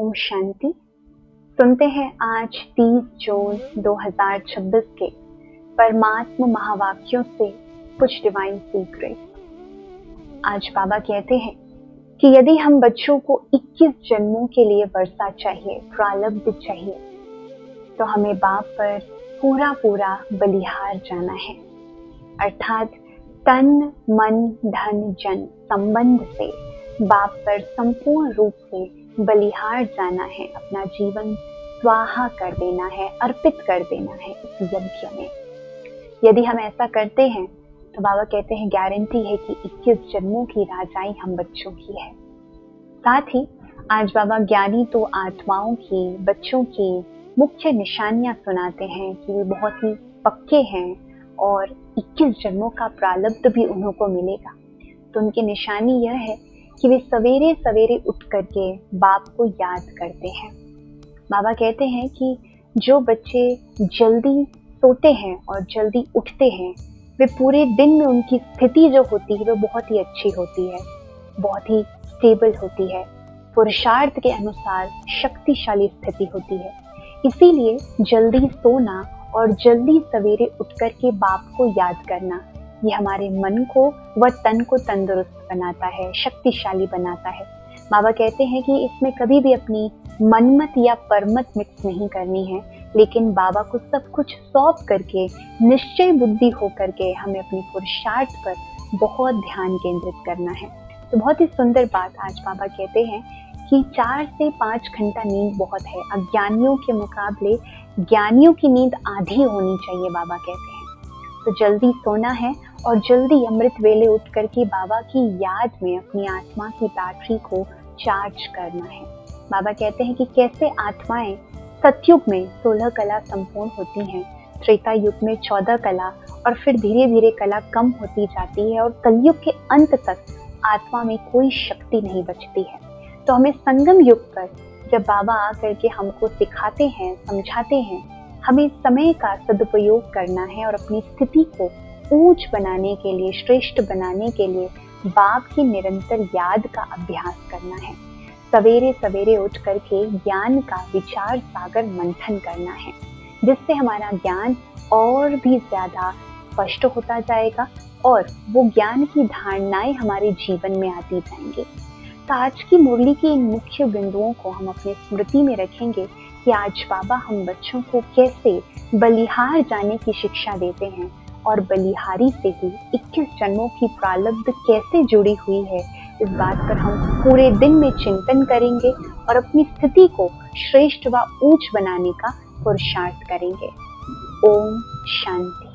ओम शांति। सुनते हैं आज 30 जून 2026 के परमात्मा महावाक्यों से कुछ डिवाइन सीक्रेट। आज बाबा कहते हैं कि यदि हम बच्चों को 21 जन्मों के लिए वर्षा चाहिए, प्रारब्ध चाहिए, तो हमें बाप पर पूरा पूरा बलिहार जाना है। अर्थात तन मन धन जन संबंध से बाप पर संपूर्ण रूप से बलिहार जाना है, अपना जीवन स्वाहा कर देना है, अर्पित कर देना है इस यज्ञ में। यदि हम ऐसा करते हैं तो बाबा कहते हैं गारंटी है कि 21 जन्मों की राजाई हम बच्चों की है। साथ ही आज बाबा ज्ञानी तो आत्माओं की, बच्चों की मुख्य निशानियां सुनाते हैं कि वे बहुत ही पक्के हैं और 21 जन्मों का प्रारब्ध भी उन्हों को मिलेगा। तो उनकी निशानी यह है कि वे सवेरे सवेरे उठ करके बाप को याद करते हैं। बाबा कहते हैं कि जो बच्चे जल्दी सोते हैं और जल्दी उठते हैं, वे पूरे दिन में उनकी स्थिति जो होती है वो बहुत ही अच्छी होती है, बहुत ही स्टेबल होती है, पुरुषार्थ के अनुसार शक्तिशाली स्थिति होती है। इसीलिए जल्दी सोना और जल्दी सवेरे उठ करके बाप को याद करना, ये हमारे मन को व तन को तंदुरुस्त बनाता है, शक्तिशाली बनाता है। बाबा कहते हैं कि इसमें कभी भी अपनी मनमत या परमत मिक्स नहीं करनी है, लेकिन बाबा को सब कुछ सौंप करके निश्चय बुद्धि हो करके हमें अपनी पुरुषार्थ पर बहुत ध्यान केंद्रित करना है। तो बहुत ही सुंदर बात आज बाबा कहते हैं कि 4 से 5 घंटा नींद बहुत है। अज्ञानियों के मुकाबले ज्ञानियों की नींद आधी होनी चाहिए, बाबा कहते हैं। तो जल्दी सोना है और जल्दी अमृत वेले उठ करके बाबा की याद में अपनी आत्मा की बैटरी को चार्ज करना है। बाबा कहते हैं कि कैसे आत्माएं सतयुग में 16 कला संपूर्ण होती हैं, त्रेता युग में 14 कला और फिर धीरे धीरे कला कम होती जाती है और कलयुग के अंत तक आत्मा में कोई शक्ति नहीं बचती है। तो हमें संगम युग पर जब बाबा आकर के हमको सिखाते हैं, समझाते हैं, हमें समय का सदुपयोग करना है और अपनी स्थिति को ऊंच बनाने के लिए, श्रेष्ठ बनाने के लिए बाप की निरंतर याद का अभ्यास करना है। सवेरे सवेरे उठ करके ज्ञान का विचार सागर मंथन करना है, जिससे हमारा ज्ञान और भी ज्यादा स्पष्ट होता जाएगा और वो ज्ञान की धारणाएं हमारे जीवन में आती जाएंगी। तो आज की मुरली के इन मुख्य बिंदुओं को हम अपनी स्मृति में रखेंगे कि आज बाबा हम बच्चों को कैसे बलिहार जाने की शिक्षा देते हैं और बलिहारी से ही 21 जन्मों की प्रारब्ध कैसे जुड़ी हुई है, इस बात पर हम पूरे दिन में चिंतन करेंगे और अपनी स्थिति को श्रेष्ठ व ऊंच बनाने का पुरुषार्थ करेंगे। ओम शांति।